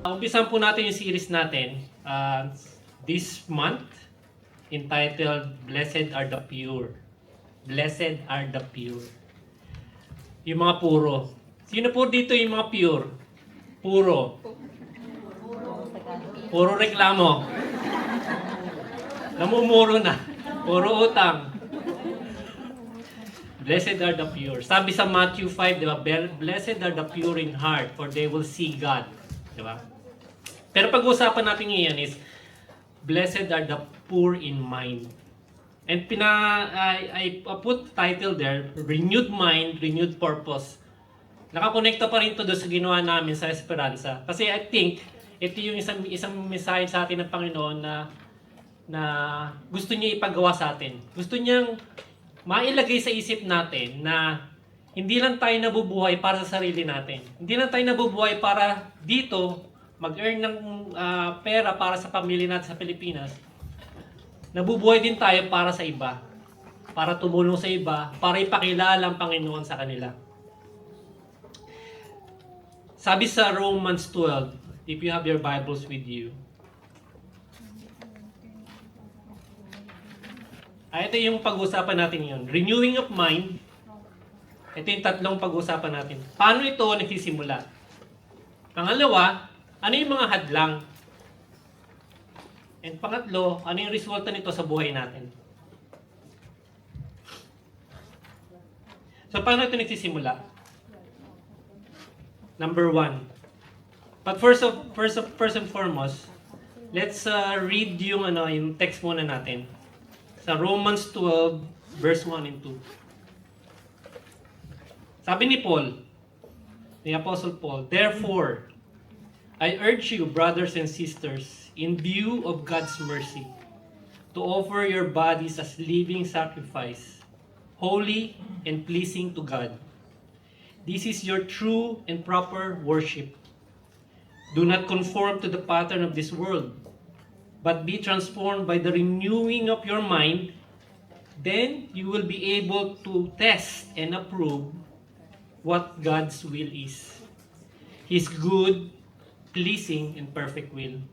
Umpisan po natin yung series natin this month entitled Blessed are the Pure. Blessed are the Pure. Yung mga puro. Sino po dito yung mga pure? Puro. Puro reklamo. Namumuro na. Puro utang. Blessed are the pure. Sabi sa Matthew 5, di ba? Blessed are the pure in heart, for they will see God. Di ba? Pero pag-uusapan natin ngayon is, blessed are the poor in mind. And I put title there, Renewed Mind, Renewed Purpose. Nakakonekta pa rin to doon sa ginawa namin sa Esperanza. Kasi I think, ito yung isang mensahe sa atin ng Panginoon na gusto niya ipagawa sa atin. Gusto niyang mailagay sa isip natin na hindi lang tayo nabubuhay para sa sarili natin. Hindi lang tayo nabubuhay para dito mag-earn ng pera para sa pamilya natin sa Pilipinas. Nabubuhay din tayo para sa iba. Para tumulong sa iba, para ipakilala ang Panginoon sa kanila. Sabi sa Romans 12, if you have your Bibles with you, ito yung pag-usapan natin yun. Renewing of mind. Ito yung tatlong pag-usapan natin. Paano ito nagsisimula? Pangalawa, ano yung mga hadlang? And pangatlo, ano yung resulta nito sa buhay natin? So, paano ito nagsisimula? Number 1. But first and foremost, let's read yung text muna natin. Sa Romans 12, verse 1 and 2. Sabi ni Paul, ni Apostle Paul, therefore, I urge you, brothers and sisters, in view of God's mercy, to offer your bodies as living sacrifice, holy and pleasing to God. This is your true and proper worship. Do not conform to the pattern of this world, but be transformed by the renewing of your mind. Then you will be able to test and approve what God's will is. His good, pleasing, and perfect will.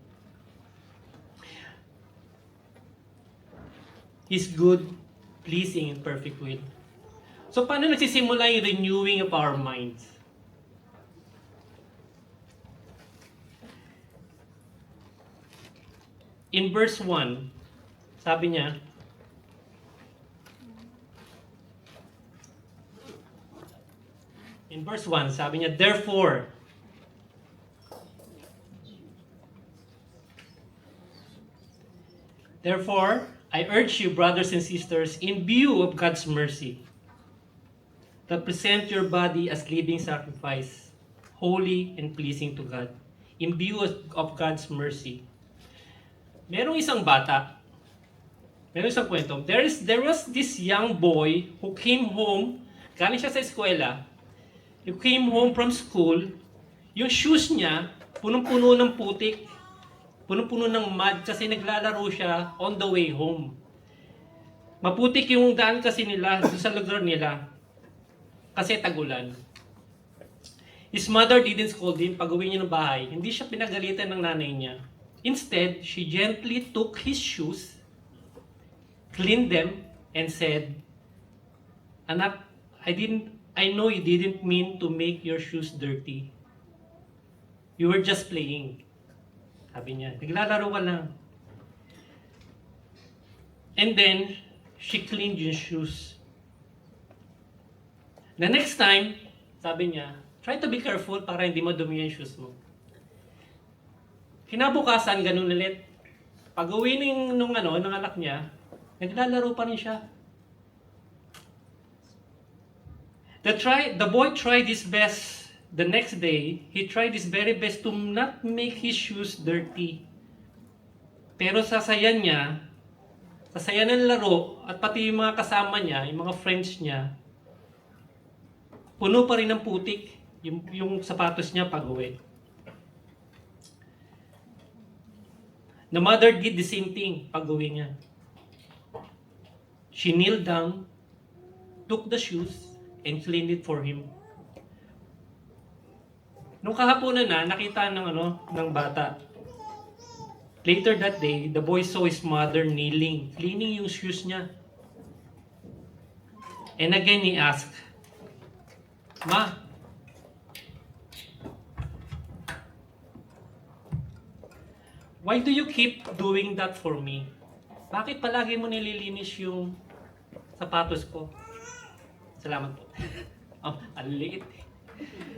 His good, pleasing, and perfect will. So paano nagsisimula yung renewing of our minds? In verse 1, sabi niya, therefore, I urge you, brothers and sisters, in view of God's mercy, to present your body as living sacrifice, holy and pleasing to God. In view of God's mercy. Merong isang kwento. There was this young boy who came home, galing siya sa eskwela, he came home from school, yung shoes niya, punong-puno ng putik, punong-puno ng mud kasi naglalaro siya on the way home. Maputik yung daan kasi nila, doon sa lugar nila, kasi tagulan. His mother didn't scold him pag-uwi niya ng bahay. Hindi siya pinagalitan ng nanay niya. Instead, she gently took his shoes, cleaned them, and said, "Anak, I know you didn't mean to make your shoes dirty. You were just playing." Sabi niya, naglalaro ka lang. And then, she cleaned your shoes. The next time, sabi niya, try to be careful para hindi madumi yung shoes mo. Kinabukasan, ganun ulit. Pag-uwi ng anak niya, naglalaro pa rin siya. The boy tried his best. The next day, he tried his very best to not make his shoes dirty. Pero sa saya ng laro, at pati yung mga kasama niya, yung mga friends niya, puno pa rin ng putik yung sapatos niya pag-uwi. The mother did the same thing pag-uwi niya. She kneeled down, took the shoes, and cleaned it for him. Nung kahaponan na, nakita ng bata. Later that day, the boy saw his mother kneeling, cleaning yung shoes niya. And again, he asked, "Ma, why do you keep doing that for me? Bakit palagi mo nililinis yung sapatos ko?" Salamat po. Ang liit.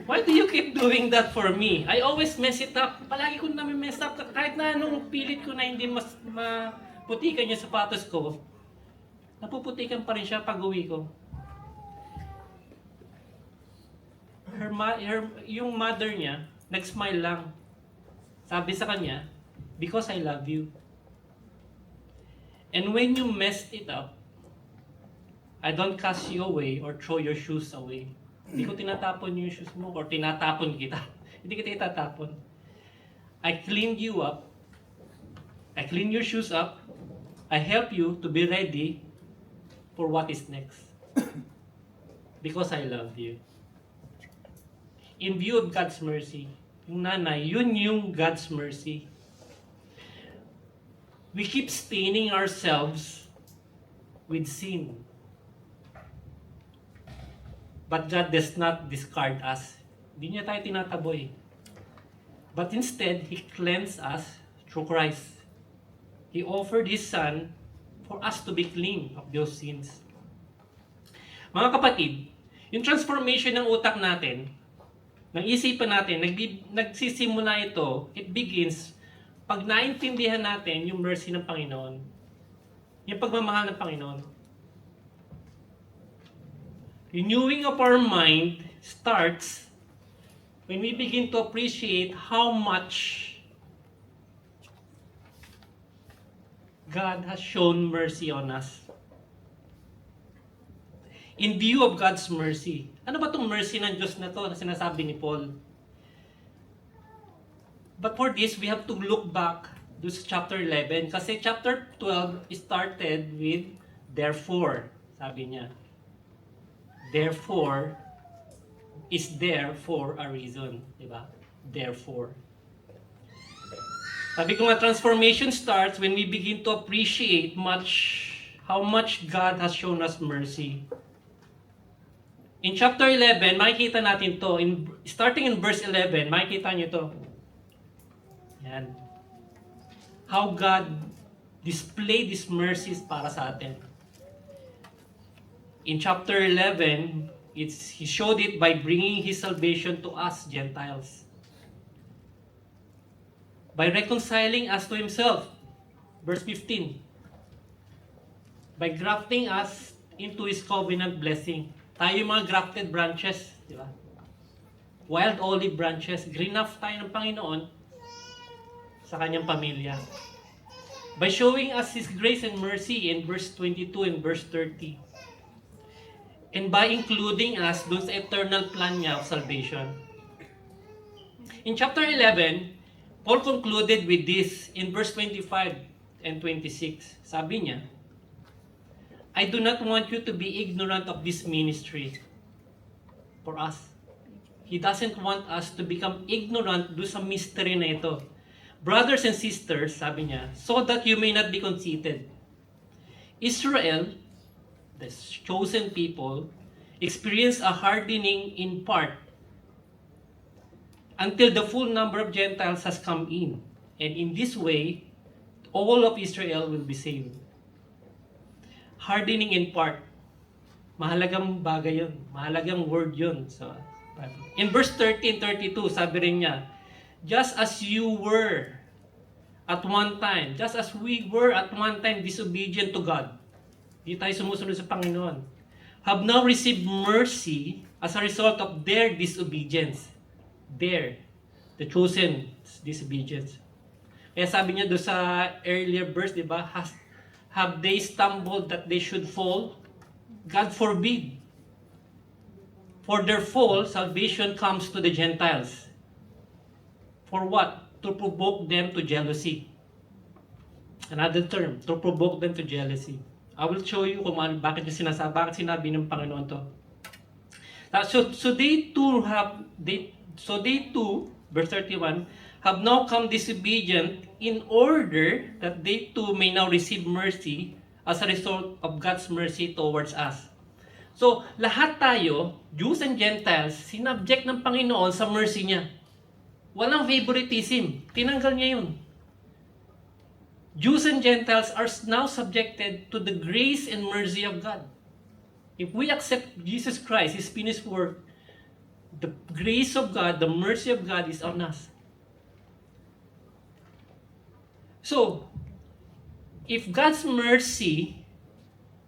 Why do you keep doing that for me? I always mess it up. Palagi ko mess up. Kahit na anong pilit ko na hindi mas maputikan yung sapatos ko, napuputikan pa rin siya pag uwi ko. Yung mother niya, nag-smile lang. Sabi sa kanya, "Because I love you. And when you messed it up, I don't cast you away or throw your shoes away." Hindi ko tinatapon yung shoes mo or tinatapon kita. Hindi kita itatapon. I cleaned you up. I clean your shoes up. I help you to be ready for what is next. Because I love you. In view of God's mercy, yung nanay, yun yung God's mercy. We keep staining ourselves with sin. But God does not discard us. Hindi niya tayo tinataboy. But instead, He cleansed us through Christ. He offered His Son for us to be clean of those sins. Mga kapatid, yung transformation ng utak natin, ng isipan natin, nagsisimula ito, it begins pag naintindihan natin yung mercy ng Panginoon. Yung pagmamahal ng Panginoon. Renewing of our mind starts when we begin to appreciate how much God has shown mercy on us. In view of God's mercy. Ano ba itong mercy ng Diyos na to na sinasabi ni Paul? But for this, we have to look back to chapter 11. Kasi chapter 12 started with therefore. Sabi niya. Therefore is there for a reason. Diba? Therefore. Sabi ko nga, transformation starts when we begin to appreciate how much God has shown us mercy. In chapter 11, makikita natin to. Starting in verse 11, makikita nyo to. Yan. How God displayed His mercies para sa atin. In chapter 11, He showed it by bringing His salvation to us, Gentiles. By reconciling us to Himself. Verse 15. By grafting us into His covenant blessing. Tayo yung mga grafted branches, di ba? Wild olive branches. Greenup tayo ng Panginoon sa Kanyang pamilya. By showing us His grace and mercy in verse 22 and verse 30. And by including us dun sa eternal plan niya of salvation. In chapter 11, Paul concluded with this in verse 25 and 26. Sabi niya, "I do not want you to be ignorant of this ministry." For us. He doesn't want us to become ignorant do sa mystery na ito. Brothers and sisters, sabi niya, so that you may not be conceited. Israel, the chosen people, experienced a hardening in part until the full number of Gentiles has come in. And in this way, all of Israel will be saved. Hardening in part. Mahalagang bagay yun. Mahalagang word yun. So, in verse 13-32, sabi rin niya, just as you were at one time, just as we were at one time disobedient to God, hindi tayo sumusunod sa Panginoon, have now received mercy as a result of their disobedience. The chosen disobedience. Kaya sabi niya doon sa earlier verse, di ba, have they stumbled that they should fall? God forbid. For their fall, salvation comes to the Gentiles. For what? To provoke them to jealousy. Another term, to provoke them to jealousy. I will show you kung bakit sinabi ng Panginoon to. So they So they too, verse 31, have now come disobedient in order that they too may now receive mercy as a result of God's mercy towards us. So, lahat tayo, Jews and Gentiles, sinubject ng Panginoon sa mercy niya. Walang favoritism. Tinanggal niya yun. Jews and Gentiles are now subjected to the grace and mercy of God. If we accept Jesus Christ, His finished work, the grace of God, the mercy of God is on us. So, if God's mercy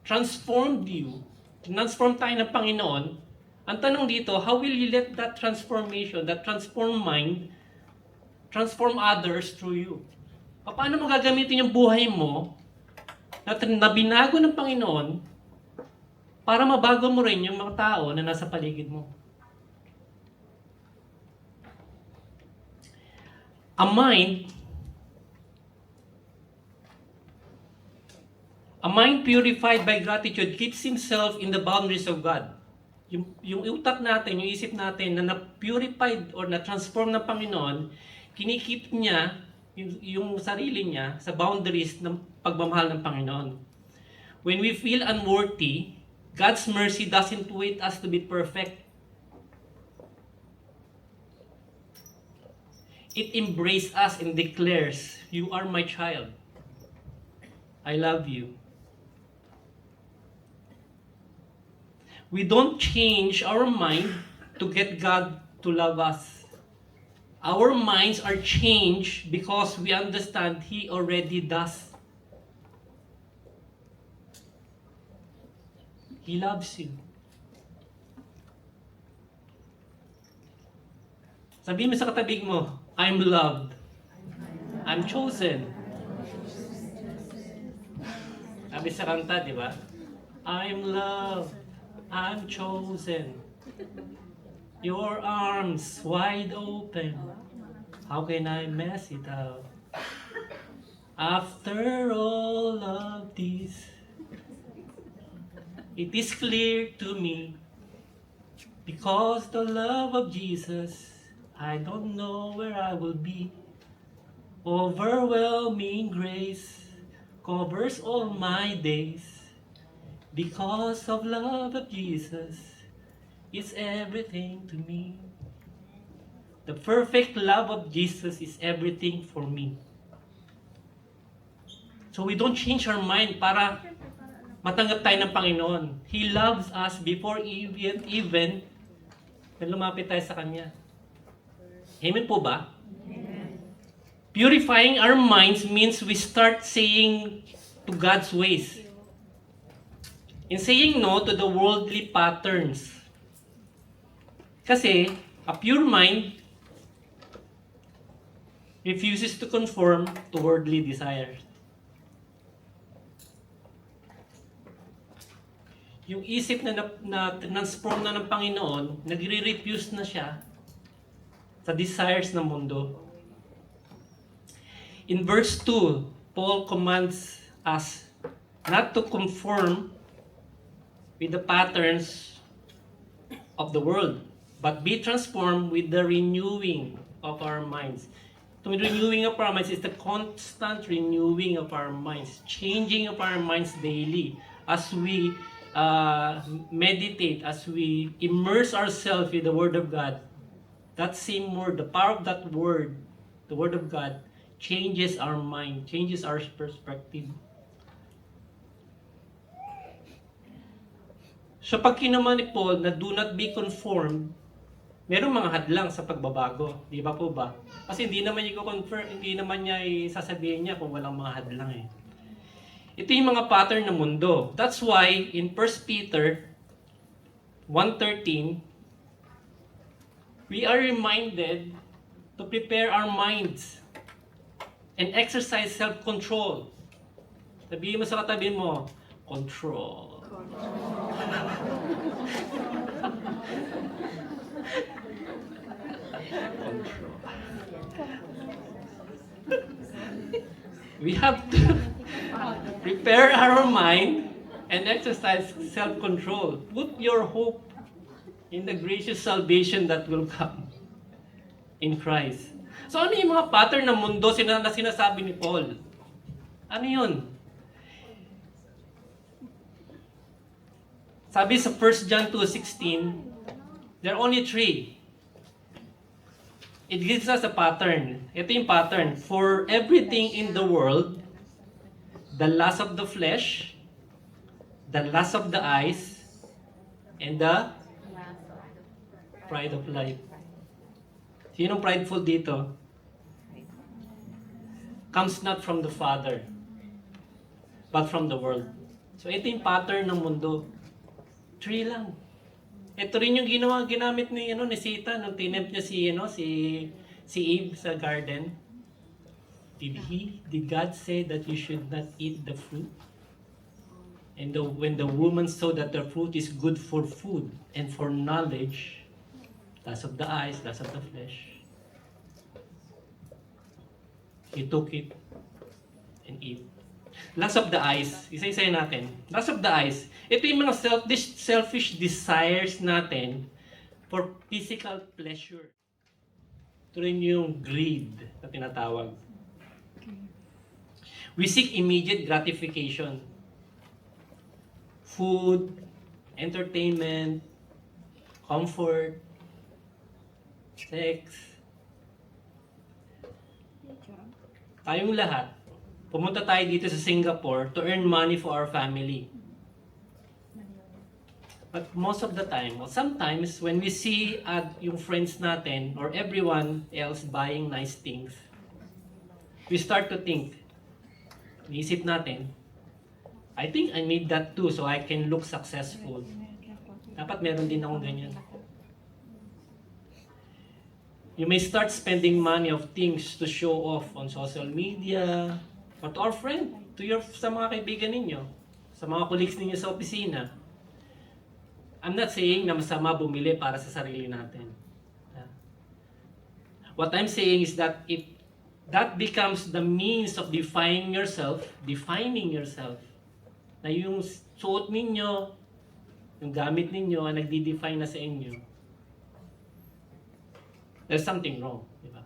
transformed you, transform tayo ng Panginoon, ang tanong dito, how will you let that transformation, that transformed mind, transform others through you? Paano mo gagamitin yung buhay mo na binago ng Panginoon para mabago mo rin yung mga tao na nasa paligid mo? A mind purified by gratitude keeps himself in the boundaries of God. Yung utak natin, yung isip natin na na-purified or na-transform ng Panginoon, kinikip niya yung sarili niya sa boundaries ng pagmamahal ng Panginoon. When we feel unworthy, God's mercy doesn't wait us to be perfect. It embraces us and declares, "You are my child. I love you." We don't change our mind to get God to love us. Our minds are changed because we understand He already does. He loves you. Sabihin mo sa katabing mo, I'm loved. I'm chosen. Sabi sa kanta, di ba? I'm loved. I'm chosen. Your arms wide open. How can I mess it up? After all of this, it is clear to me, because the love of Jesus, I don't know where I will be. Overwhelming grace covers all my days. Because of love of Jesus, it's everything to me. The perfect love of Jesus is everything for me. So we don't change our mind para matanggap tayo ng Panginoon. He loves us before even na lumapit tayo sa Kanya. Amen po ba? Amen. Purifying our minds means we start saying to God's ways. In saying no to the worldly patterns. Kasi, a pure mind refuses to conform to worldly desires. Yung isip na transform na ng Panginoon, nagre-refuse na siya sa desires ng mundo. In verse 2, Paul commands us not to conform with the patterns of the world, but be transformed with the renewing of our minds. The renewing of our minds is the constant renewing of our minds, changing of our minds daily as we meditate, as we immerse ourselves in the Word of God. That same Word, the power of that Word, the Word of God, changes our mind, changes our perspective. So pag kinuman ni Paul na do not be conformed, merong mga hadlang sa pagbabago. Di ba po ba? Kasi hindi naman niya sasabihin niya kung walang mga hadlang eh. Ito yung mga pattern ng mundo. That's why in 1 Peter 1:13, we are reminded to prepare our minds and exercise self-control. Sabihin mo sa katabi mo, control. We have to prepare our mind and exercise self-control. Put your hope in the gracious salvation that will come. in Christ. So ano yung mga pattern ng mundo na sinasabi ni Paul? Ano yun? Sabi sa 1 John 2:16, there are only three. It gives us a pattern. Ito yung pattern. For everything in the world, the lust of the flesh, the lust of the eyes, and the pride of life. Sinong prideful dito? Comes not from the Father, but from the world. So ito yung pattern ng mundo. 3 lang. Ito rin yung ginamit ni Sita nung tinempt niya si Eve sa garden. Did God say that you should not eat the fruit? And when the woman saw that the fruit is good for food and for knowledge, lust of the eyes, lust of the flesh, he took it and ate. Lust of the eyes, isa-isa natin. Lust of the eyes, ito yung mga selfish desires natin for physical pleasure. Ito rin yung greed na tinatawag. We seek immediate gratification. Food, entertainment, comfort, sex. Tayong lahat, pumunta tayo dito sa Singapore to earn money for our family. But most of the time, well, sometimes when we see yung friends natin or everyone else buying nice things, we start to think, iisip natin, I think I need that too so I can look successful. Dapat meron din akong ganyan. You may start spending money of things to show off on social media, or to our friend, sa mga kaibigan ninyo, sa mga colleagues ninyo sa opisina. I'm not saying na masama bumili para sa sarili natin. What I'm saying is that if that becomes the means of defining yourself, na yung suot ninyo, yung gamit ninyo, ang nagdi-define na sa inyo, there's something wrong, di ba?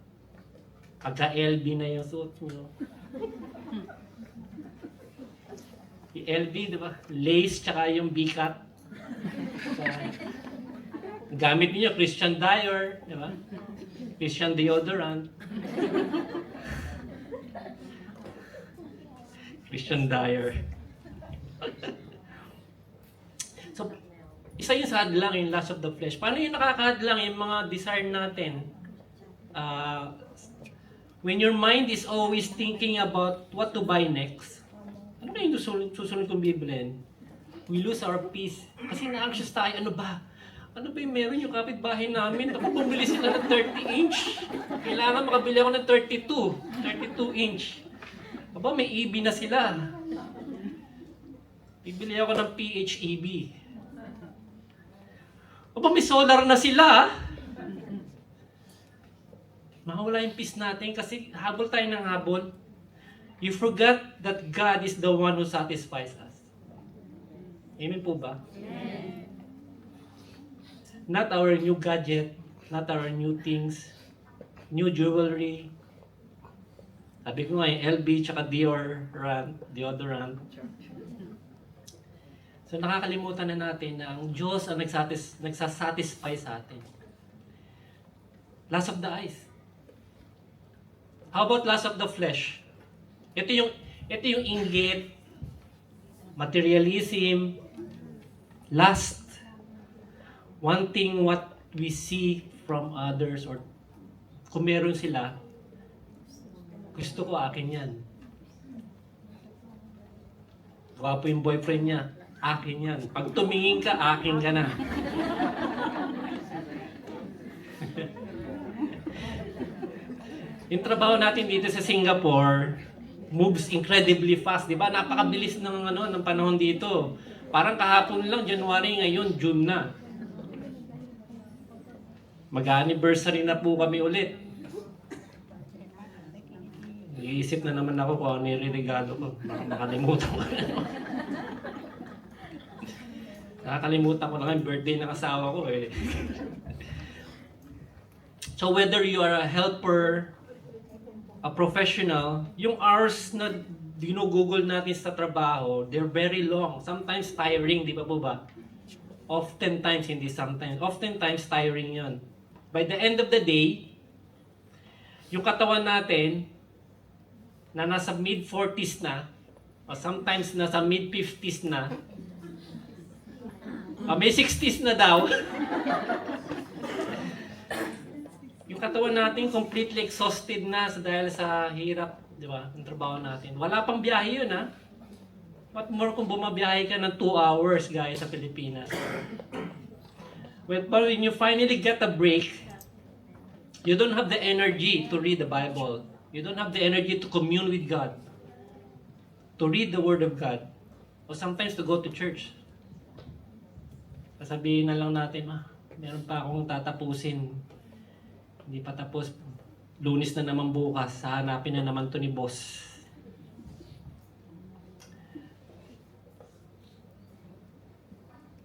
Pagka-LB na yung suot nyo. Yung LB, di ba? Lace, tsaka yung B-cut. Gamit niyo Christian Dior, di ba? Christian deodorant. Christian Dior. So, isa yung sa hadlang, yung lust of the flesh. Paano yung nakakahadlang yung mga desire natin? When your mind is always thinking about what to buy next, ano na yung susunod kong bibilhin? We lose our peace. Kasi na-anxious tayo, ano ba yung meron yung kapitbahay namin? Tapos bumili sila ng 30-inch. Kailangan makabili ako ng 32-inch. Aba, may EB na sila. Bibili ako ng PHEB. Aba, may solar na sila. Mawala yung peace natin kasi habol tayo ng habol. You forgot that God is the one who satisfies us. Amen po ba? Amen. Not our new gadget, not our new things, new jewelry. Sabi ko nga yung LB tsaka deodorant. So nakakalimutan na natin na ang Diyos ang nagsasatisfy sa atin. Lust of the eyes. How about lust of the flesh? Ito yung inggit, materialism, lust, wanting what we see from others, or kung meron sila, gusto ko akin yan. Gwapo yung boyfriend niya, akin yan. Pag tumingin ka, akin ka na. Yung trabaho natin dito sa Singapore moves incredibly fast, di ba? Napakabilis ng panahon dito. Parang kahapon lang, January, ngayon June na. Mag-anniversary na po kami ulit. Iisip na naman ako kung ano yung regalo ko. Baka makalimutan ko. Nakakalimutan ko na yung birthday ng asawa ko eh. So whether you are a helper, a professional, yung hours na ginugugol natin sa trabaho, they're very long. Sometimes tiring, di ba po ba? Oftentimes, hindi sometimes. Oftentimes tiring yun. By the end of the day, yung katawan natin na nasa mid-40s na, o sometimes nasa mid-50s na, may 60s na daw, yung katawan natin completely exhausted na dahil sa hirap, di ba, ng trabaho natin. Wala pang biyahe yun, ha? What more kung bumabiyahe ka ng 2 hours, guys, sa Pilipinas. But when you finally get a break, you don't have the energy to read the Bible. You don't have the energy to commune with God, to read the Word of God, or sometimes to go to church. Sasabihin na lang natin, meron pa akong tatapusin. Hindi pa tapos. Lunes na naman bukas. Hahanapin na naman to ni boss.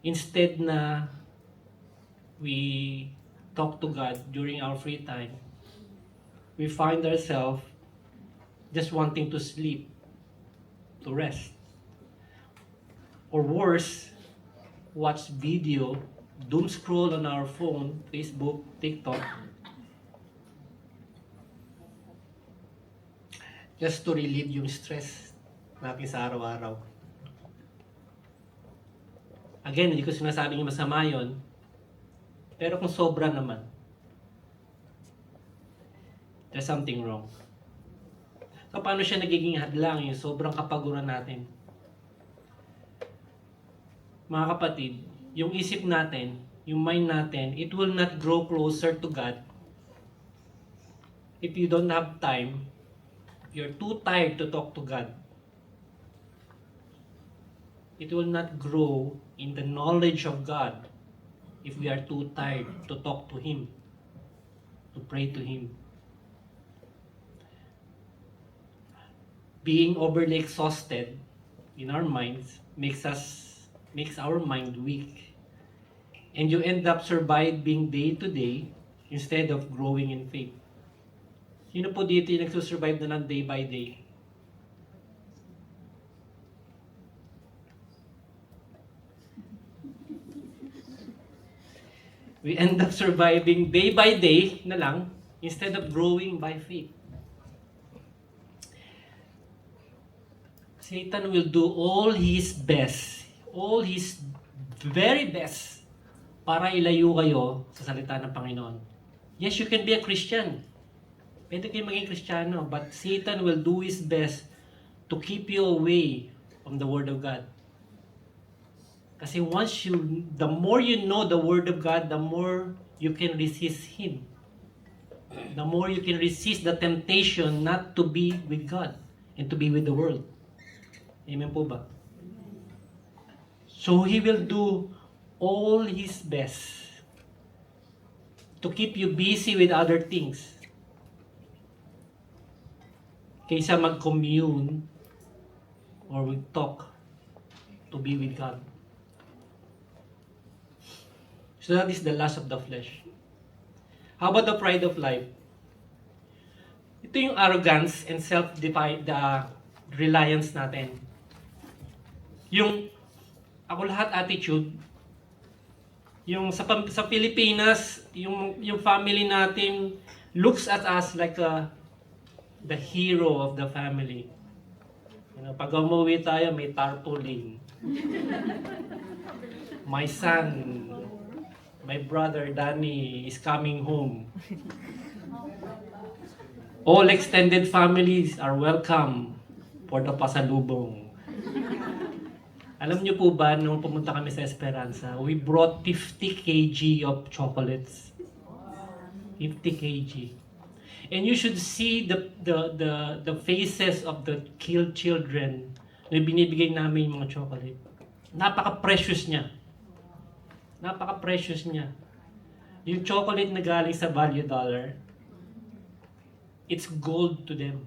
Instead na we talk to God during our free time, we find ourselves just wanting to sleep, to rest. Or worse, watch video, doom scroll on our phone, Facebook, TikTok, just to relieve yung stress natin sa araw-araw. Again, hindi ko sinasabing masama yun, pero kung sobra naman, there's something wrong. So, paano siya nagiging hadlang yung sobrang kapaguran natin? Mga kapatid, yung isip natin, yung mind natin, it will not grow closer to God if you don't have time. You're too tired to talk to God. It will not grow in the knowledge of God if we are too tired to talk to Him, to pray to Him. Being overly exhausted in our minds makes our mind weak. And you end up surviving day to day instead of growing in faith. Sino po dito yung nagsusurvive na ng day by day? We end up surviving day by day na lang instead of growing by faith. Satan will do all his best, all his very best para ilayo kayo sa salita ng Panginoon. Yes, you can be a Christian. Pwede kayo maging Kristiyano, but Satan will do his best to keep you away from the Word of God. Kasi the more you know the Word of God, the more you can resist Him. The more you can resist the temptation not to be with God and to be with the world. Amen po ba? So He will do all His best to keep you busy with other things kaysa mag-commune or talk to be with God. So that is the lust of the flesh. How about the pride of life? Ito yung arrogance and self-reliance natin. Yung ako lahat attitude, yung sa Pilipinas, yung family natin looks at us like the hero of the family. You know, pag umuwi tayo, may tarpaulin. My son, my brother Danny is coming home. All extended families are welcome for the pasalubong. Alam niyo po ba, nung pumunta kami sa Esperanza, we brought 50 kg of chocolates. 50 kg. And you should see the faces of the killed children na binibigay namin yung mga chocolate. Napaka-precious niya. Napaka-precious niya. Yung chocolate na galing sa Value Dollar, it's gold to them.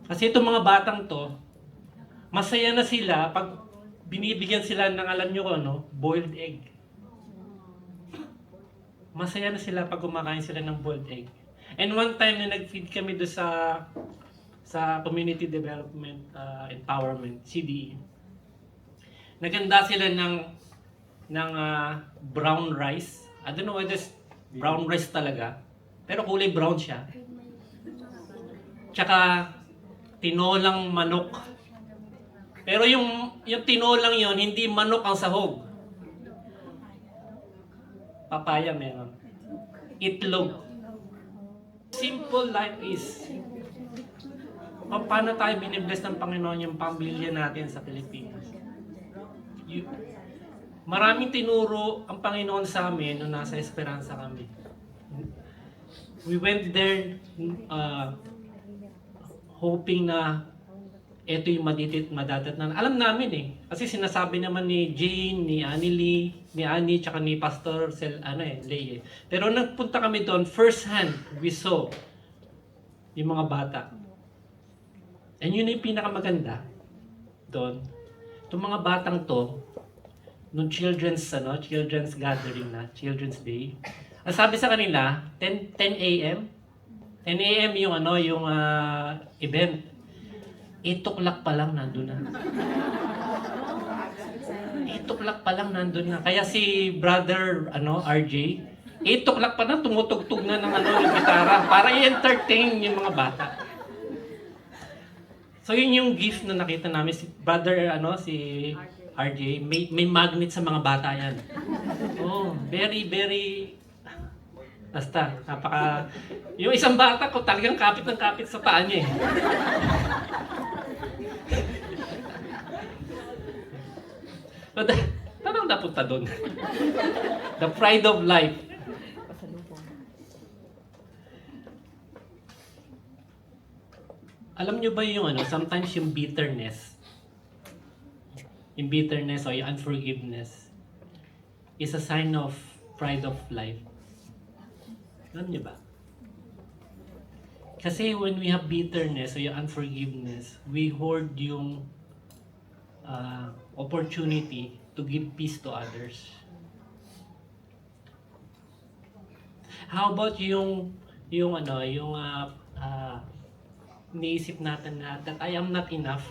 Kasi itong mga batang to, masaya na sila pag binibigyan sila ng, alam nyo ko, boiled egg. masaya na sila pag kumakain sila ng boiled egg. And one time na nag-feed kami doon sa Community Development Empowerment, CDE. Naganda sila ng brown rice. I don't know whether it's brown rice talaga, pero kulay brown siya. Tsaka tinolang manok. Pero yung tinolang yon hindi manok ang sahog. Papaya meron. Itlog. Simple life is, paano tayo binibless ng Panginoon yung pamilya natin sa Pilipinas? Maraming tinuro ang Panginoon sa amin nung nasa Esperanza kami. We went there hoping na ito yung madadatnan. Alam namin eh. Kasi sinasabi naman ni Jane, ni Annie, tsaka ni Pastor Lay. Pero nagpunta kami doon, first hand, we saw yung mga bata. And yun yung pinakamaganda doon. Itong mga batang to, nung children's gathering na, Children's Day, ang sabi sa kanila, 10 a.m. 10 a.m. yung event. 8 o'clock pa lang nandun na. 8 o'clock pa lang nandun na. Kaya si brother RJ, 8 o'clock pa na tumutugtog na ng yung gitara para i-entertain yung mga bata. So yun yung gift na nakita namin si brother si RJ, may magnet sa mga bata yan. Oh, very very basta yung isang bata ko talagang kapit ng kapit sa paa niya eh. So, tanong napunta doon. The pride of life. Alam nyo ba yung sometimes yung bitterness or yung unforgiveness is a sign of pride of life. Alam nyo ba? Kasi when we have bitterness or yung unforgiveness, we hoard yung opportunity to give peace to others. How about yung iniisip natin na that I am not enough?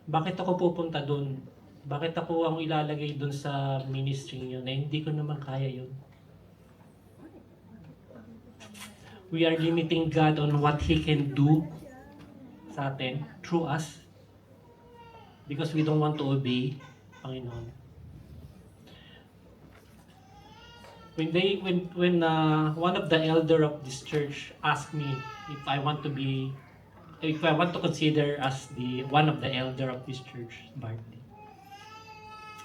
Bakit ako pupunta doon? Bakit ako ang ilalagay doon sa ministry niyo na hindi ko naman kaya yun? We are limiting God on what He can do sa atin, through us, because we don't want to obey Panginoon. When one of the elder of this church asked me if I want to consider as one of the elder of this church, Bartley,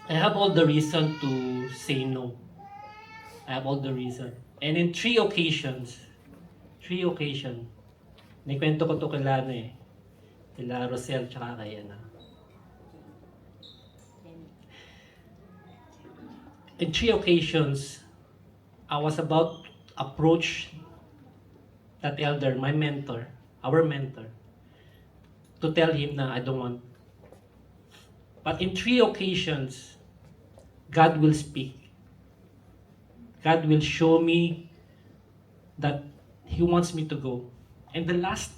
I have all the reason to say no. I have all the reason. And in three occasions, naikwento ko to kila Rosel tsaka kay In 3 occasions, I was about to approach that elder, my mentor, our mentor, to tell him na I don't want. But in 3 occasions, God will speak. God will show me that He wants me to go. And the last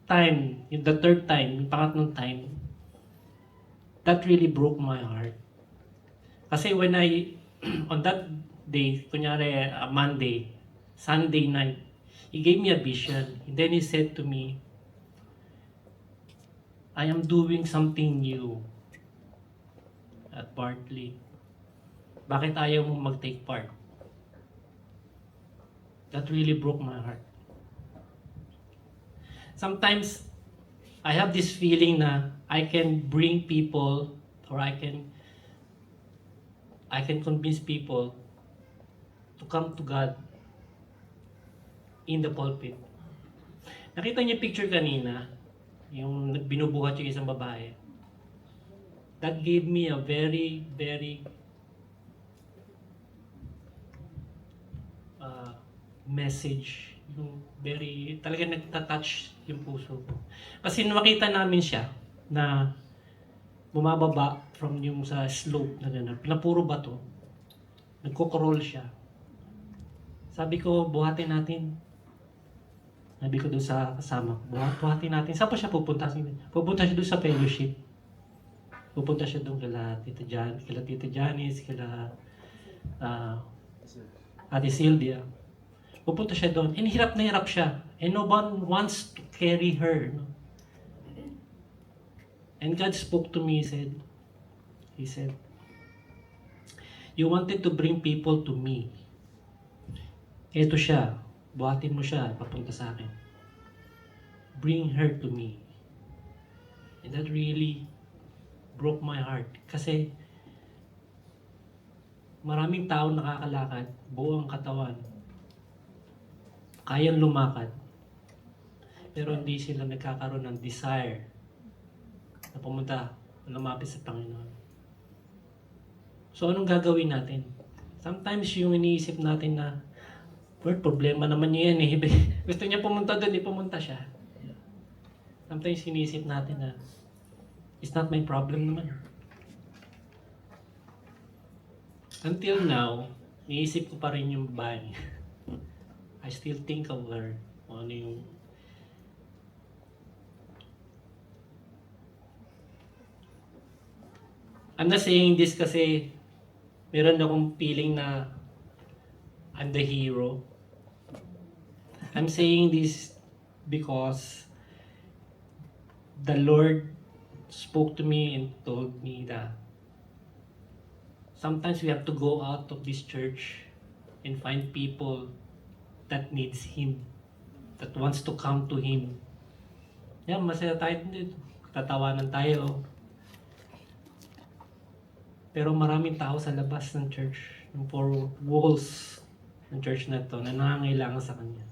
time, the third time, yung pangatlong time, that really broke my heart. Kasi when on that day, kunyari Monday, Sunday night, He gave me a vision. And then He said to me, I am doing something new at Bartley. Bakit ayaw mong mag-take part? That really broke my heart. Sometimes, I have this feeling na I can bring people or I can convince people to come to God in the pulpit. Nakita niyo yung picture kanina, yung binubuhat yung isang babae. That gave me a very, very message. Yung very, talaga nagtatouch yung puso ko. Kasi makita namin siya na bumababa from yung sa slope na gano'n, na puro bato. Nagko-crawl siya. Sabi ko, buhatin natin. Sabi ko doon sa kasama ko, buhatin natin. Saan pa siya pupunta? Pupunta siya doon sa fellowship. Pupunta siya doon kila Tita Janice, kila Ate Sylvia. Pupunta siya doon. And hirap na hirap siya. And no one wants to carry her. No? And God spoke to me, He said, you wanted to bring people to me. Ito siya. Buhatin mo siya. Papunta sa akin. Bring her to me. And that really broke my heart. Kasi maraming tao nakakalakad. Buo ang katawan. Kayang lumakad. Pero hindi sila nagkakaroon ng desire na pumunta, lumapit sa Panginoon. So, anong gagawin natin? Sometimes yung iniisip natin na, problema naman niya yan eh. Gusto niya pumunta doon, pumunta siya. Sometimes iniisip natin na, it's not my problem naman. Until now, iniisip ko pa rin yung babae. I still think of her. Ano yung I'm not saying this kasi meron akong feeling na I'm the hero. I'm saying this because the Lord spoke to me and told me that sometimes we have to go out of this church and find people that needs Him, that wants to come to Him. Yan, masaya tayo dito. Tatawanan tayo. Pero maraming tao sa labas ng church, ng four walls ng church na ito, na nangangailangan sa Kanya.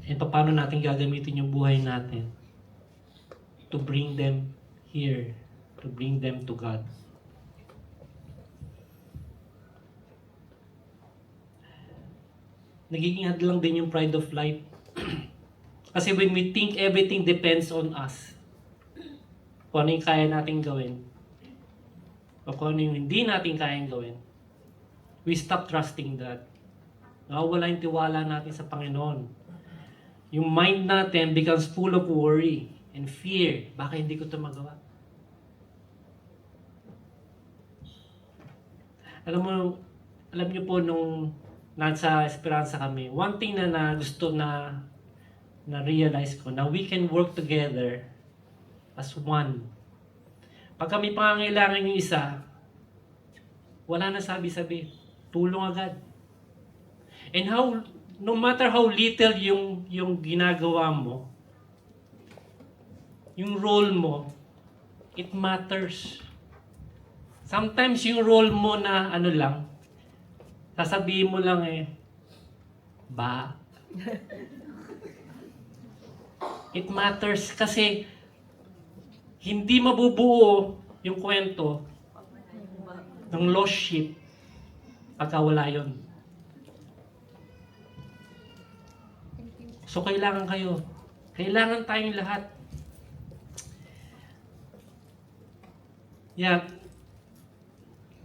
And paano natin gagamitin yung buhay natin to bring them here, to bring them to God. Nagiging hadlang din yung pride of life. Kasi when we think everything depends on us, kung ano yung kaya natin gawin, o kung ano yung hindi natin kayang gawin, we stop trusting that. Nawawala yung tiwala natin sa Panginoon. Yung mind natin becomes full of worry and fear. Baka hindi ko ito magawa. Alam niyo po nung nasa Esperanza kami, one thing na gusto na realize ko, na we can work together as one. Pag kami pangangailangan yung isa, wala na sabi-sabi. Tulong agad. And no matter how little yung ginagawa mo, yung role mo, it matters. Sometimes yung role mo na sasabihin mo lang it matters kasi hindi mabubuo yung kwento ng lost sheep pagka wala yun. So kailangan kayo. Kailangan tayong lahat. Yeah.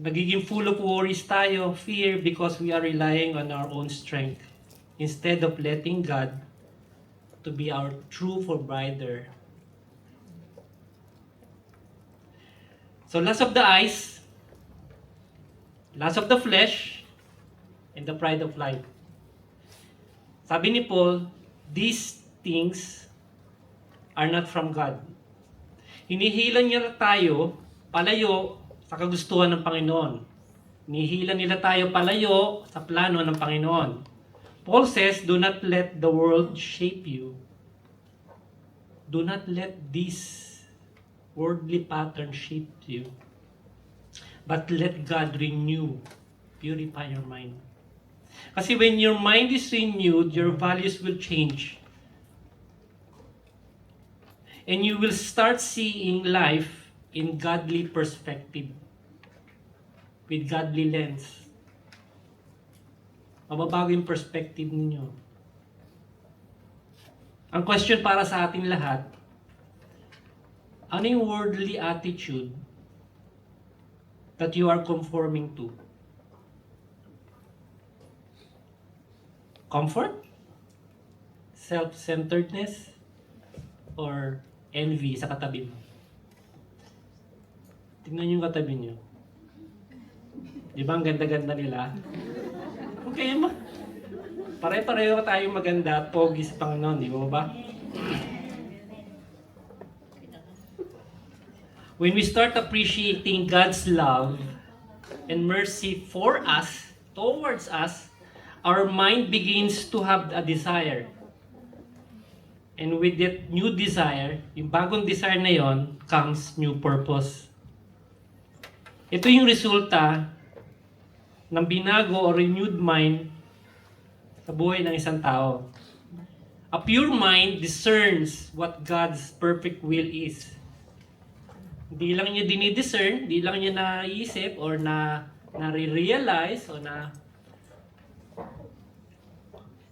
Nagiging full of worries tayo, fear, because we are relying on our own strength instead of letting God to be our true provider. So lust of the eyes, lust of the flesh, and the pride of life. Sabi ni Paul, these things are not from God. Hinihilan niya tayo palayo sa kagustuhan ng Panginoon. Hinihilan nila tayo palayo sa plano ng Panginoon. Paul says, do not let the world shape you. Do not let this worldly pattern shape you. But let God renew, purify your mind. Kasi when your mind is renewed, your values will change. And you will start seeing life in godly perspective. With godly lens. Mababago yung perspective ninyo. Ang question para sa atin lahat, ano yung worldly attitude that you are conforming to? Comfort? Self-centeredness? Or envy sa katabi mo? Tingnan niyo yung katabi niyo. Di ba ang ganda-ganda nila? Okay, pare-pareho tayong maganda at pogi sa Panginoon, di ba? When we start appreciating God's love and mercy for us, towards us, our mind begins to have a desire. And with that new desire, yung bagong desire na yon, comes new purpose. Ito yung resulta ng binago o renewed mind sa buhay ng isang tao. A pure mind discerns what God's perfect will is. Hindi lang niya dinidiscern, hindi lang niya naisip or na-realize o na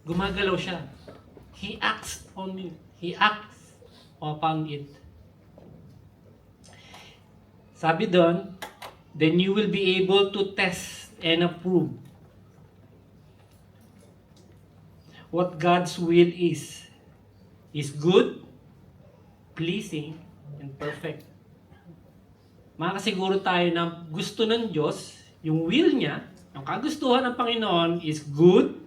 gumagalaw siya. He acts on it. He acts upon it. Sabi doon, then you will be able to test and approve what God's will is good, pleasing, and perfect. Makakasiguro tayo na gusto ng Diyos, yung will niya, yung kagustuhan ng Panginoon is good,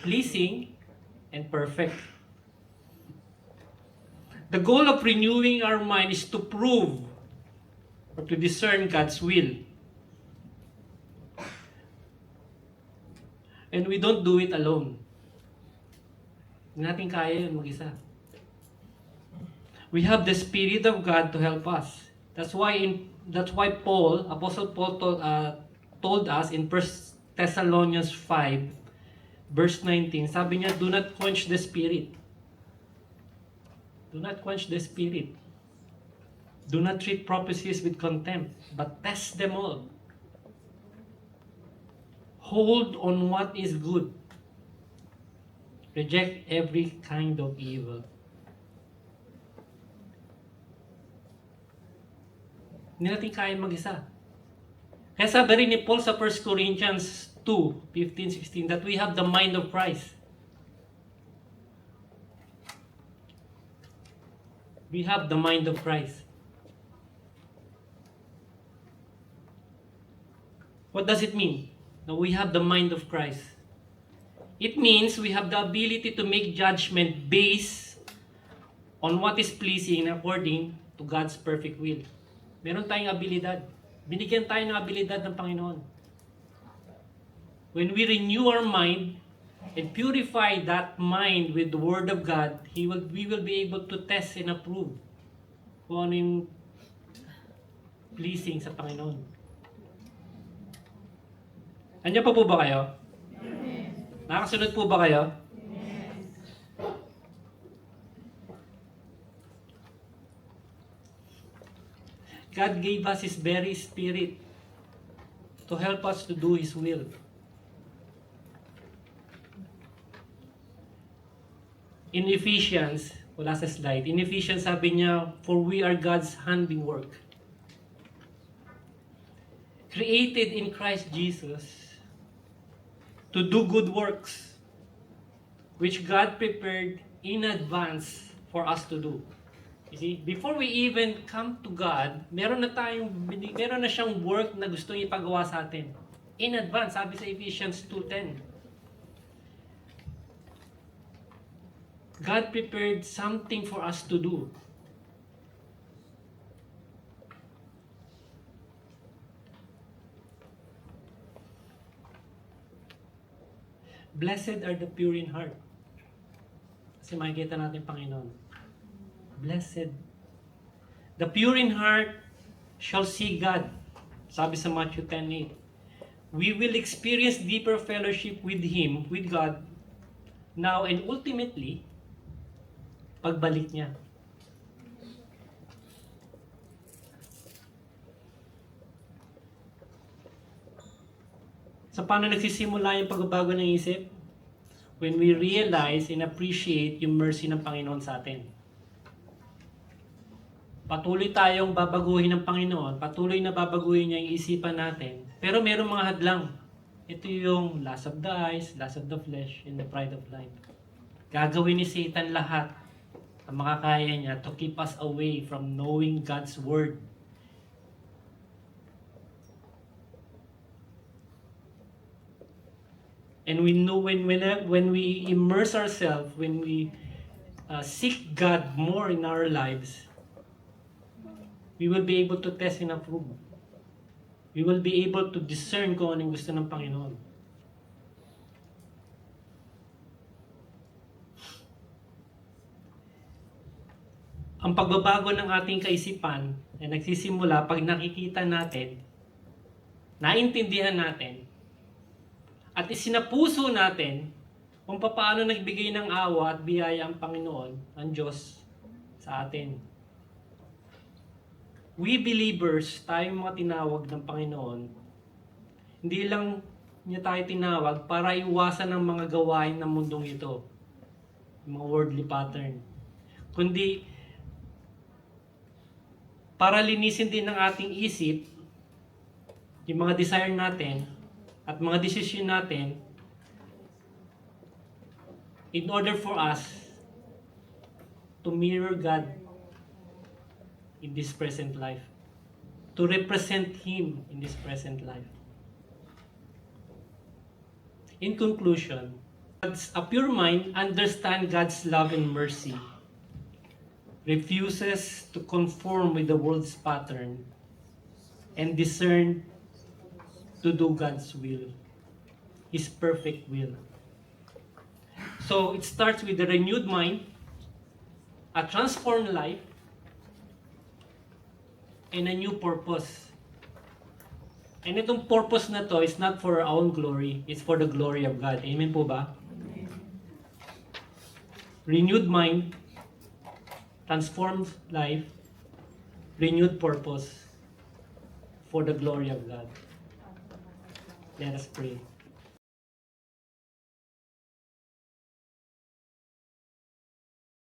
pleasing, and perfect. The goal of renewing our mind is to prove or to discern God's will. And we don't do it alone. Hindi natin kaya yun mag-isa. We have the Spirit of God to help us. That's why Apostle Paul told us in 1 Thessalonians 5, verse 19, sabi niya, do not quench the Spirit. Do not quench the Spirit. Do not treat prophecies with contempt, but test them all. Hold on what is good. Reject every kind of evil. Hindi natin kaya mag-isa. Kaya sabi rin ni Paul sa 1 Corinthians 2, 15, 16, that we have the mind of Christ. We have the mind of Christ. What does it mean? That we have the mind of Christ. It means we have the ability to make judgment based on what is pleasing according to God's perfect will. Meron tayong abilidad. Binigyan tayo ng abilidad ng Panginoon. When we renew our mind and purify that mind with the Word of God, we will be able to test and approve kung ano yung pleasing sa Panginoon. Andiyan pa po ba kayo? Nakasunod po ba kayo? God gave us His very Spirit to help us to do His will. In Ephesians, wala sa slide, in Ephesians sabi niya, for we are God's handiwork. Created in Christ Jesus to do good works, which God prepared in advance for us to do. You see, before we even come to God, meron na siyang work na gusto niya ipagawa sa atin. In advance, sabi sa Ephesians 2:10. God prepared something for us to do. Blessed are the pure in heart. Kasi makikita natin, Panginoon. Blessed. The pure in heart shall see God. Sabi sa Matthew 10:8. We will experience deeper fellowship with Him, with God, now and ultimately, pagbalik niya. So paano nagsisimula yung pagbabago ng isip? When we realize and appreciate yung mercy ng Panginoon sa atin. Patuloy tayong babaguhin ng Panginoon, patuloy na babaguhin niya yung isipan natin. Pero merong mga hadlang. Ito yung lust of the eyes, lust of the flesh, and the pride of life. Gagawin ni Satan lahat ang makakaya niya to keep us away from knowing God's Word. And we know when we immerse ourselves, when we seek God more in our lives, we will be able to test and approve. We will be able to discern kung anong gusto ng Panginoon. Ang pagbabago ng ating kaisipan ay nagsisimula pag nakikita natin, naintindihan natin, at isinapuso natin kung paano nagbigay ng awa at biyaya ang Panginoon, ang Diyos, sa atin. We believers, tayong mga tinawag ng Panginoon, hindi lang niya tayo tinawag para iwasan ang mga gawain ng mundong ito, mga worldly pattern, kundi para linisin din ng ating isip yung mga desire natin at mga desisyon natin in order for us to mirror God in this present life, to represent Him in this present life. In conclusion, a pure mind understands God's love and mercy, refuses to conform with the world's pattern, and discern to do God's will, His perfect will. So it starts with a renewed mind, a transformed life, and a new purpose. And itong purpose na to is not for our own glory, it's for the glory of God. Amen po ba? Renewed mind, transformed life, renewed purpose for the glory of God. Let us pray.